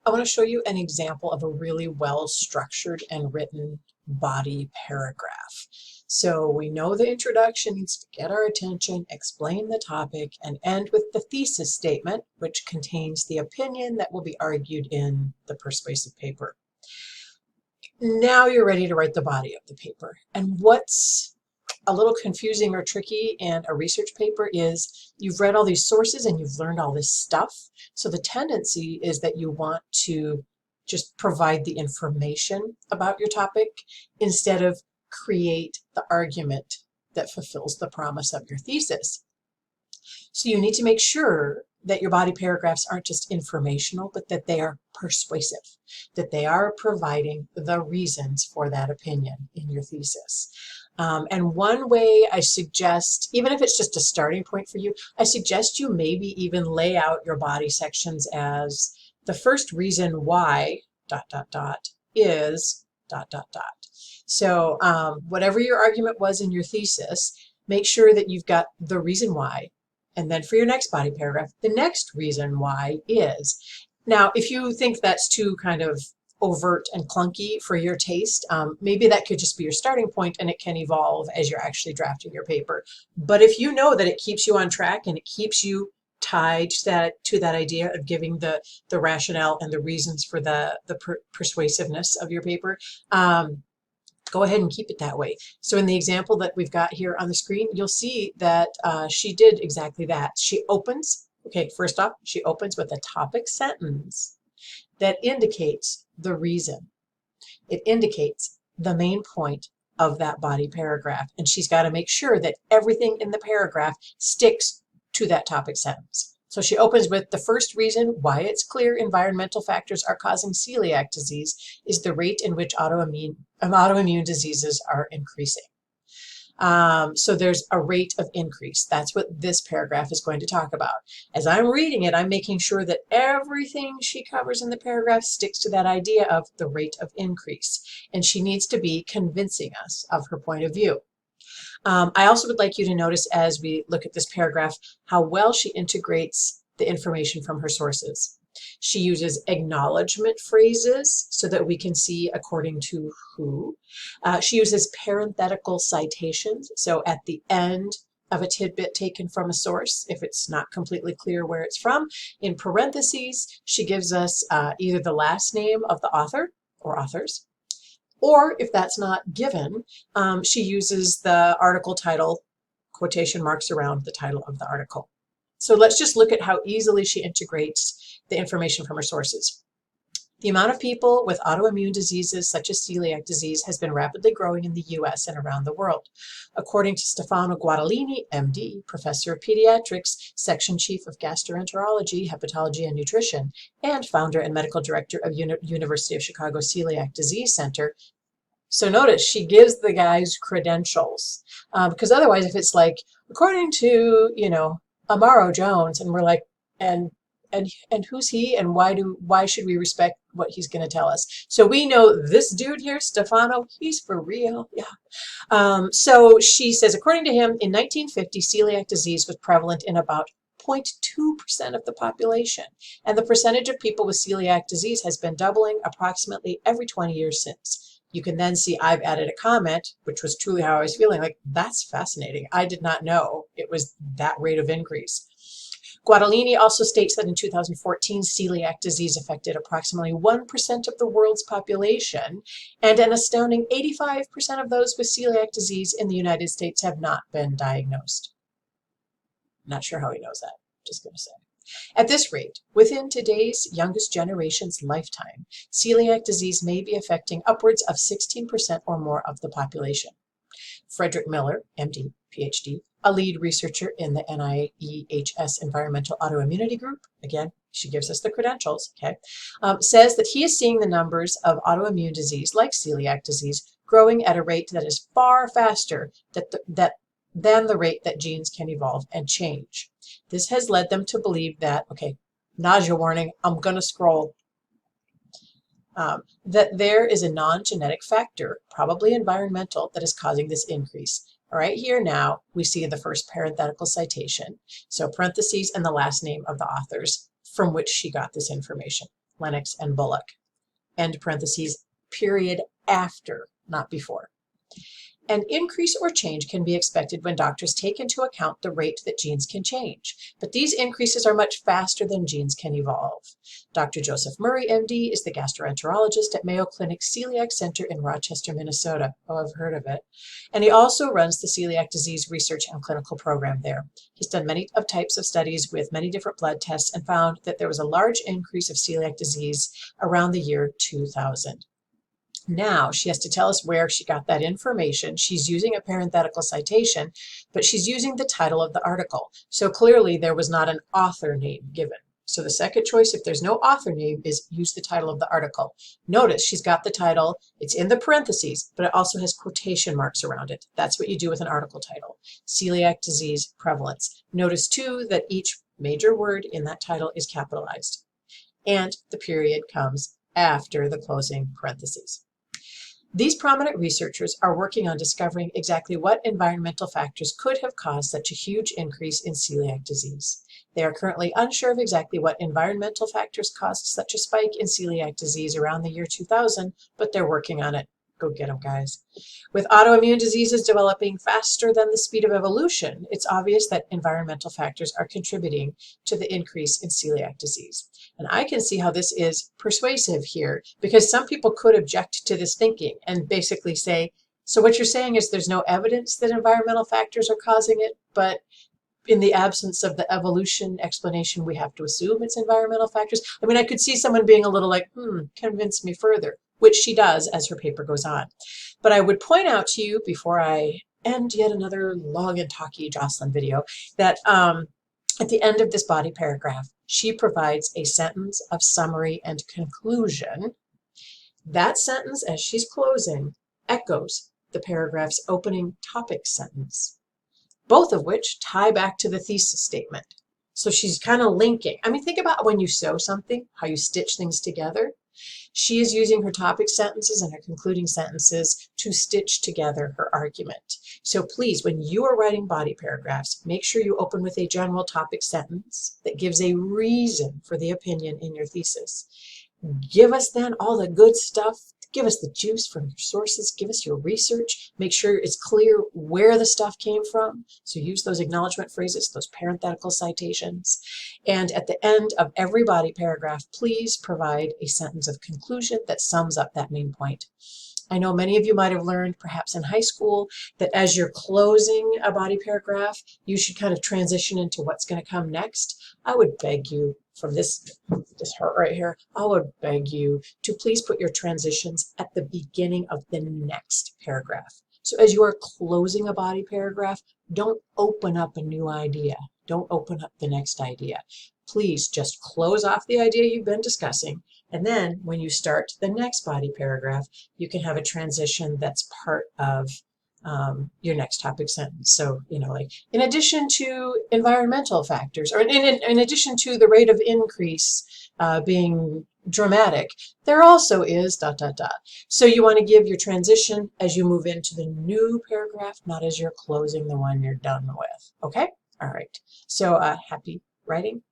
I want to show you an example of a really well structured and written body paragraph. So we know the introduction needs to get our attention, explain the topic, and end with the thesis statement, which contains the opinion that will be argued in the persuasive paper. Now you're ready to write the body of the paper. And what's a little confusing or tricky in a research paper is you've read all these sources and you've learned all this stuff. So the tendency is that you want to just provide the information about your topic instead of create the argument that fulfills the promise of your thesis. So you need to make sure that your body paragraphs aren't just informational, but that they are persuasive, that they are providing the reasons for that opinion in your thesis. And one way I suggest, even if it's just a starting point for you, I suggest you maybe even lay out your body sections as the first reason why ... is ... So whatever your argument was in your thesis, make sure that you've got the reason why. And then for your next body paragraph, the next reason why is. Now, if you think that's too kind of overt and clunky for your taste, maybe that could just be your starting point and it can evolve as you're actually drafting your paper. But if you know that it keeps you on track and it keeps you tied to that idea of giving the rationale and the reasons for the persuasiveness of your paper, go ahead and keep it that way. So in the example that we've got here on the screen, you'll see that she did exactly that. She opens, okay, first off, she opens with a topic sentence that indicates the reason. It indicates the main point of that body paragraph. And she's got to make sure that everything in the paragraph sticks to that topic sentence. So she opens with the first reason why it's clear environmental factors are causing celiac disease is the rate in which autoimmune diseases are increasing. So there's a rate of increase. That's what this paragraph is going to talk about. As I'm reading it, I'm making sure that everything she covers in the paragraph sticks to that idea of the rate of increase. And she needs to be convincing us of her point of view. I also would like you to notice as we look at this paragraph how well she integrates the information from her sources. She uses acknowledgement phrases so that we can see according to who. She uses parenthetical citations. So at the end of a tidbit taken from a source, if it's not completely clear where it's from, in parentheses, she gives us either the last name of the author or authors, or if that's not given, she uses the article title, quotation marks around the title of the article. So let's just look at how easily she integrates the information from her sources. The amount of people with autoimmune diseases such as celiac disease has been rapidly growing in the US and around the world. According to Stefano Guadagnini, MD, Professor of Pediatrics, Section Chief of Gastroenterology, Hepatology and Nutrition, and Founder and Medical Director of University of Chicago Celiac Disease Center. So notice she gives the guys credentials, because otherwise if it's like, according to, Amaro Jones, and we're like, and who's he and why should we respect what he's going to tell us? So we know this dude here, Stefano, he's for real. Yeah. So she says, according to him, in 1950, celiac disease was prevalent in about 0.2% of the population. And the percentage of people with celiac disease has been doubling approximately every 20 years since. You can then see I've added a comment, which was truly how I was feeling, like, that's fascinating. I did not know it was that rate of increase. Guadagnini also states that in 2014, celiac disease affected approximately 1% of the world's population, and an astounding 85% of those with celiac disease in the United States have not been diagnosed. Not sure how he knows that, just going to say. At this rate, within today's youngest generation's lifetime, celiac disease may be affecting upwards of 16% or more of the population. Frederick Miller, MD, PhD, a lead researcher in the NIEHS Environmental Autoimmunity Group, again, she gives us the credentials, okay, says that he is seeing the numbers of autoimmune disease, like celiac disease, growing at a rate that is far faster than the rate that genes can evolve and change. This has led them to believe that, okay, nausea warning, I'm going to scroll, that there is a non-genetic factor, probably environmental, that is causing this increase. All right, here now we see the first parenthetical citation. So parentheses and the last name of the authors from which she got this information. Lennox, and Bullock. End parentheses, period, after, not before. An increase or change can be expected when doctors take into account the rate that genes can change, but these increases are much faster than genes can evolve. Dr. Joseph Murray, MD, is the gastroenterologist at Mayo Clinic Celiac Center in Rochester, Minnesota. Oh, I've heard of it. And he also runs the celiac disease research and clinical program there. He's done many types of studies with many different blood tests and found that there was a large increase of celiac disease around the year 2000. Now she has to tell us where she got that information. She's using a parenthetical citation, but she's using the title of the article. So clearly there was not an author name given. So the second choice, if there's no author name, is use the title of the article. Notice she's got the title, it's in the parentheses, but it also has quotation marks around it. That's what you do with an article title. Celiac disease prevalence. Notice too that each major word in that title is capitalized. And the period comes after the closing parentheses. These prominent researchers are working on discovering exactly what environmental factors could have caused such a huge increase in celiac disease. They are currently unsure of exactly what environmental factors caused such a spike in celiac disease around the year 2000, but they're working on it. Go get them, guys. With autoimmune diseases developing faster than the speed of evolution, it's obvious that environmental factors are contributing to the increase in celiac disease. And I can see how this is persuasive here, because some people could object to this thinking and basically say, so what you're saying is there's no evidence that environmental factors are causing it, but in the absence of the evolution explanation, we have to assume it's environmental factors. I mean, I could see someone being a little like, convince me further, which she does as her paper goes on. But I would point out to you before I end yet another long and talky Jocelyn video that at the end of this body paragraph, she provides a sentence of summary and conclusion. That sentence, as she's closing, echoes the paragraph's opening topic sentence, both of which tie back to the thesis statement. So she's kind of linking. I mean, think about when you sew something, how you stitch things together. She is using her topic sentences and her concluding sentences to stitch together her argument. So please, when you are writing body paragraphs, make sure you open with a general topic sentence that gives a reason for the opinion in your thesis. Give us then all the good stuff. Give us the juice from your sources. Give us your research. Make sure it's clear where the stuff came from. So use those acknowledgement phrases, those parenthetical citations. And at the end of every body paragraph, please provide a sentence of conclusion that sums up that main point. I know many of you might have learned, perhaps in high school, that as you're closing a body paragraph, you should kind of transition into what's going to come next. I would beg you, from this heart right here, I would beg you to please put your transitions at the beginning of the next paragraph. So as you are closing a body paragraph, don't open up a new idea. Don't open up the next idea. Please just close off the idea you've been discussing. And then when you start the next body paragraph, you can have a transition that's part of your next topic sentence. So, like in addition to environmental factors, or in addition to the rate of increase being dramatic, there also is ... So you want to give your transition as you move into the new paragraph, not as you're closing the one you're done with. Okay? All right. So happy writing.